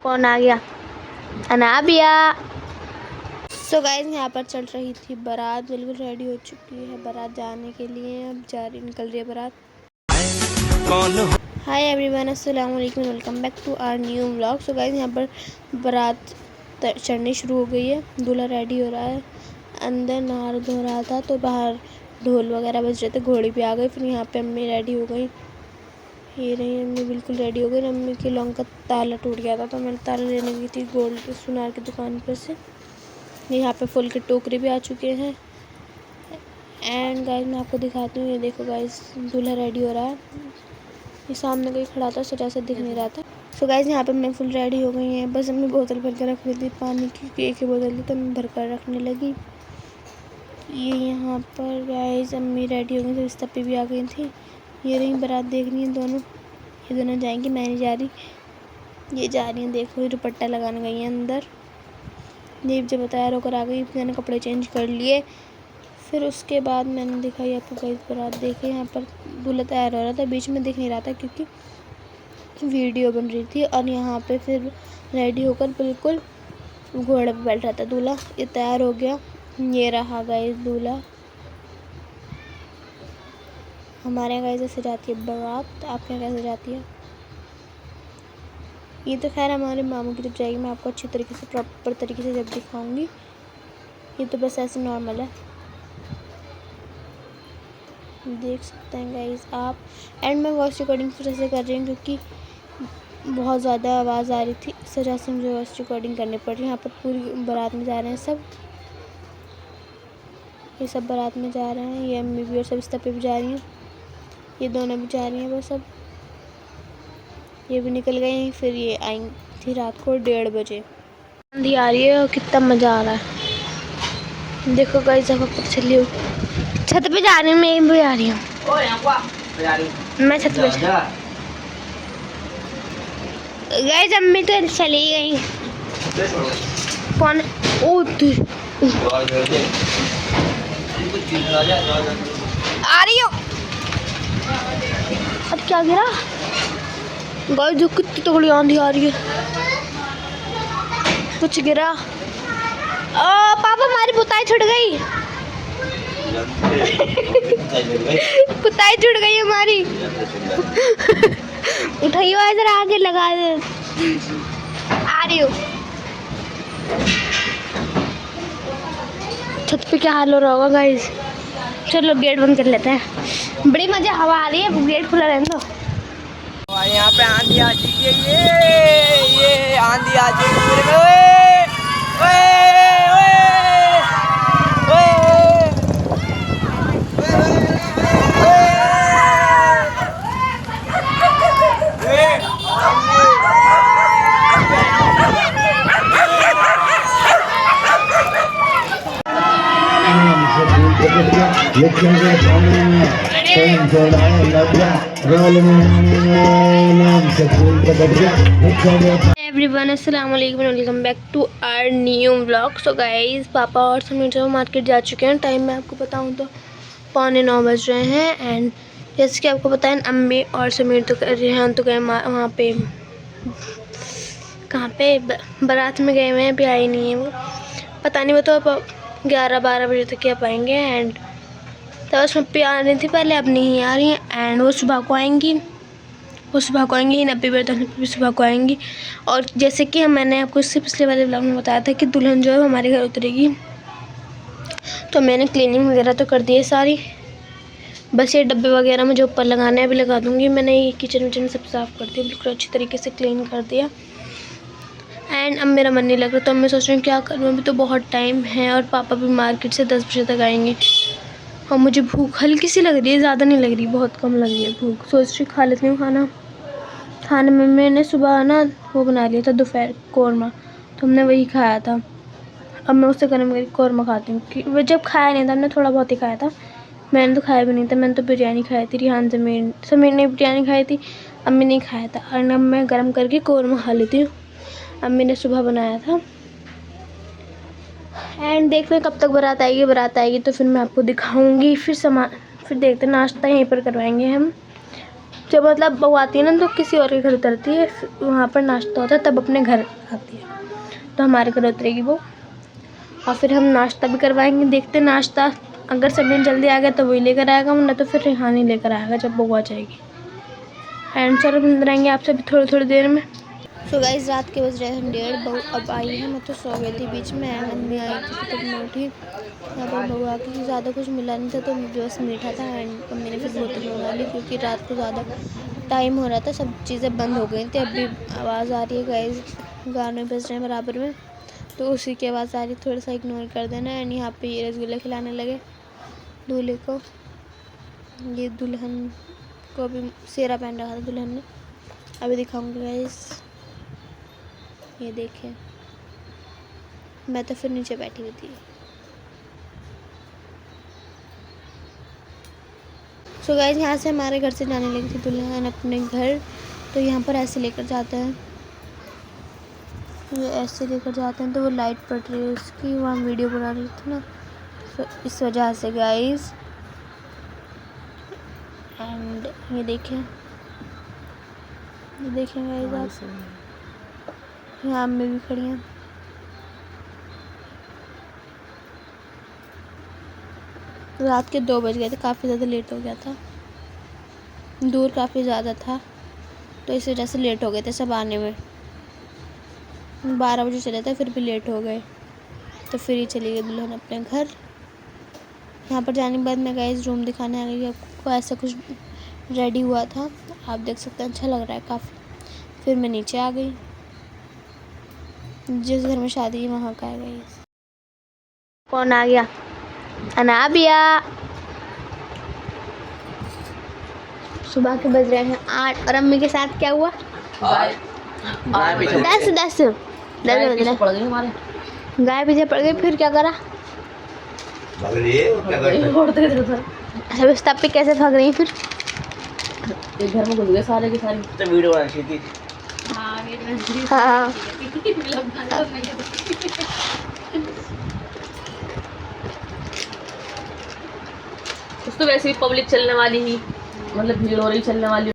कौन आ गया? अनाबिया। सो गाइस यहाँ पर चल रही थी बारात, बिल्कुल रेडी हो चुकी है बारात जाने के लिए। अब निकल रही है बारात। हाय एवरीवन, अस्सलाम वालेकुम, welcome back to our new vlog. So guys यहाँ पर बारात चढ़नी शुरू हो गई है। दूल्हा रेडी हो रहा है, अंदर नहा धो रहा था तो बाहर ढोल वगैरह बज रहे थे, घोड़ी पे आ गई। फिर यहाँ पे अम्मी रेडी हो गई। ये रही अम्मी, बिल्कुल रेडी हो गई। अम्मी के लॉन्ग का ताला टूट गया था तो मैंने ताला लेने गई थी गोल्ड सुनार की दुकान पर से। यहाँ पे फुल के टोकरे भी आ चुके हैं। एंड गाइस मैं आपको दिखाती हूँ, ये देखो गाइस दूल्हा रेडी हो रहा है। ये सामने कोई खड़ा था, सजा से दिख नहीं रहा था। सो गाइस यहाँ पे मैं फुल रेडी हो गई है। बस अम्मी बोतल भर कर रख रही थी पानी की, एक ही बोतल थी तो मैं भर कर रखने लगी। ये यहाँ पर गाइस अम्मी रेडी हो गई, तो रिश्ता पे भी आ गई थी। ये रही बारात देख रही है दोनों, ये दोनों जाएंगी, मैं नहीं जा रही, ये जा रही हैं। देखो ये दुपट्टा लगाने गई है अंदर। ये जब तैयार होकर आ गई, मैंने कपड़े चेंज कर लिए। फिर उसके बाद मैंने दिखाई आपको गाइस बारात। देखिए यहाँ पर दूल्हा तैयार हो रहा था, बीच में दिख नहीं रहा था क्योंकि वीडियो बन रही थी। और यहाँ पे फिर रेडी होकर बिल्कुल घोड़े पे बैठ रहा था दूल्हा। ये तैयार हो गया, ये रहा गाइस दूल्हा। हमारे यहाँ कैसे सजाती है बारात, आपके यहाँ कैसे सजाती है? ये तो खैर हमारे मामू की तरफ जाएगी, मैं आपको अच्छी तरीके से प्रॉपर तरीके से जब दिखाऊंगी। ये तो बस ऐसे नॉर्मल है, देख सकते हैं गाइस आप। एंड मैं वॉइस रिकॉर्डिंग फिर से कर रही हूँ क्योंकि बहुत ज़्यादा आवाज़ आ रही थी, इस वजह से मुझे वॉइस रिकॉर्डिंग करनी पड़ रही है। यहाँ पर पूरी बारात में जा रहे हैं सब, ये सब बारात में जा रहे हैं। ये अम्मी भी और सब इस पे भी जा रही हैं, ये दोनों भी जा रही हैं। बस अब ये भी निकल गई। फिर ये आई थी रात को 1:30 बजे। आंधी आ रही है और कितना मज़ा आ रहा है। देखो गाइस जब ऊपर चली हूँ, छत पे जा रही हूँ, मैं भी आ रही हूँ। मैं छत पे गाइस, अम्मी तो चली गई। कौन? आ रही हो? अब क्या गिरा गाइस? जो कितनी तगड़ी आंधी आ रही है, कुछ गिरा। पापा हमारी पुताई छुट गई। पुताई छुट गई हमारी। उठाइयो इधर आगे लगा दे। आ रही हो? छत पे क्या हाल हो रहा होगा गाइस। चलो गेट बंद कर लेते हैं, बड़ी मजा हवा आ रही है, गेट खुला रहने दो। यहाँ पे आंधी आ चुकी है, ये आंधी आ चुकी है। एवरीवन अस्सलाम वालेकुम, welcome back to our new vlog. So guys पापा और समीर जो मार्केट जा चुके हैं। टाइम मैं आपको बताऊं तो 9:15 बज रहे हैं। एंड जैसे कि आपको पता है अम्मी और समीर तो रेहान तो गए वहाँ पे, कहाँ पे, बारात में गए हुए हैं, अभी आई नहीं है वो। पता नहीं वो तो अब 11-12 बजे तक क्या पाएंगे। एंड तो उसमें पे आ रही थी पहले, अब नहीं आ रही हैं। एंड वो सुबह को आएंगी, ही 90 बजे तक भी सुबह को आएंगी। और जैसे कि मैंने आपको इससे पिछले वाले ब्लॉग में बताया था कि दुल्हन जो है हमारे घर उतरेगी, तो मैंने क्लीनिंग वगैरह तो कर दी है सारी। बस ये डब्बे वगैरह में जो ऊपर लगाने हैं अभी लगा दूँगी। मैंने ये किचन विचन सब साफ़ कर दिया, बिल्कुल अच्छी तरीके से क्लीन कर दिया। एंड अब मेरा मन नहीं लग रहा तो मैं सोच रही हूँ क्या करूँ, अभी तो बहुत टाइम है और पापा भी मार्केट से 10 बजे तक आएंगे। और मुझे भूख हल्की सी लग रही है, ज़्यादा नहीं लग रही, बहुत कम लग रही है भूख। सोच रही खा लेती हूँ खाने में मैंने सुबह ना वो बना लिया था दोपहर कौरमा, तो हमने वही खाया था। अब मैं उससे गर्म करके कौरमा खाती हूँ कि वो जब खाया नहीं था, हमने थोड़ा बहुत ही खाया था। मैंने तो खाया भी नहीं था, मैंने तो बिरयानी खाई थी। रिहान समीर ने बिरयानी खाई थी, अम्मी ने खाया था। और अब मैं गर्म करके कौरमा खा लेती हूँ, अम्मी ने सुबह बनाया था। एंड देखते हैं कब तक बारात आएगी तो फिर मैं आपको दिखाऊंगी। फिर देखते हैं, नाश्ता यहीं पर करवाएंगे हम, जब मतलब बहू आती है ना तो किसी और के घर उतरती है, वहाँ पर नाश्ता होता है, तब अपने घर आती है। तो हमारे घर उतरेगी वो और फिर हम नाश्ता भी करवाएंगे। देखते नाश्ता अगर समीर जल्दी आ गया तो वही लेकर आएगा, वरना तो फिर रिहानी लेकर आएगा जब बहू आ जाएगी। एंड चलो मिलते रहेंगे आपसे भी थोड़ी थोड़ी देर में। सो गाइस रात के बज रहे हैं 1:30, बहू अब आई है। मैं तो सो गई थी बीच में, मम्मी आई थी तब मैं उठी। यहाँ पर बहू आके ज़्यादा कुछ मिला नहीं था तो बस मीठा था। एंड मम्मी ने फिर बोतल मंगा ली क्योंकि रात को ज़्यादा टाइम हो रहा था, सब चीज़ें बंद हो गई थी। अभी आवाज़ आ रही है गाइस, गाने बज रहे हैं बराबर में, तो उसी की आवाज़ आ रही, थोड़ा सा इग्नोर कर देना। एंड यहाँ पे ये रसगुल्ले खिलाने लगे दूल्हे को। ये दुल्हन को भी सेहरा पहन रखा था दुल्हन ने, अभी दिखाऊंगी गाइस। ये देखिए, मैं तो फिर नीचे बैठी हुई थी। सो गाइस यहाँ से हमारे घर से जाने लगी थी दुल्हन अपने घर। तो यहाँ पर ऐसे लेकर जाते हैं, ये ऐसे लेकर जाते हैं तो वो लाइट पड़ रही है उसकी, वहाँ वीडियो बना रही थी ना, तो इस वजह से गाइस। एंड ये देखिए गाइस आप, यहाँ अम्मी भी खड़ी हैं। रात के 2 बज गए थे, काफ़ी ज़्यादा लेट हो गया था, दूर काफ़ी ज़्यादा था तो इस वजह से लेट हो गए थे सब आने में। 12 बजे चले थे फिर भी लेट हो गए, तो फिर ही चली गई दुल्हन अपने घर। यहाँ पर जाने के बाद मैं गाइस रूम दिखाने आ गई आपको। ऐसा कुछ रेडी हुआ था, आप देख सकते हैं, अच्छा लग रहा है काफ़ी। फिर मैं नीचे आ गई, जिस घर में शादी है वहाँ का आ गई। कौन आ गया? अनाबिया। सुबह के बज रहे हैं 8 और अम्मी के साथ क्या हुआ? 10 बज रहे पड़ गई हमारे, गाय पीछे पड़ गई, फिर क्या करा? भाग रही है, क्या करता है? अच्छा उस तब पे कैसे भाग रही फिर? एक घर में घुस गए सारे के सारे। तो वीडियो बना रही थी। हाँ उस तो वैसे ही पब्लिक चलने वाली ही, मतलब भीड़ हो रही चलने वाली।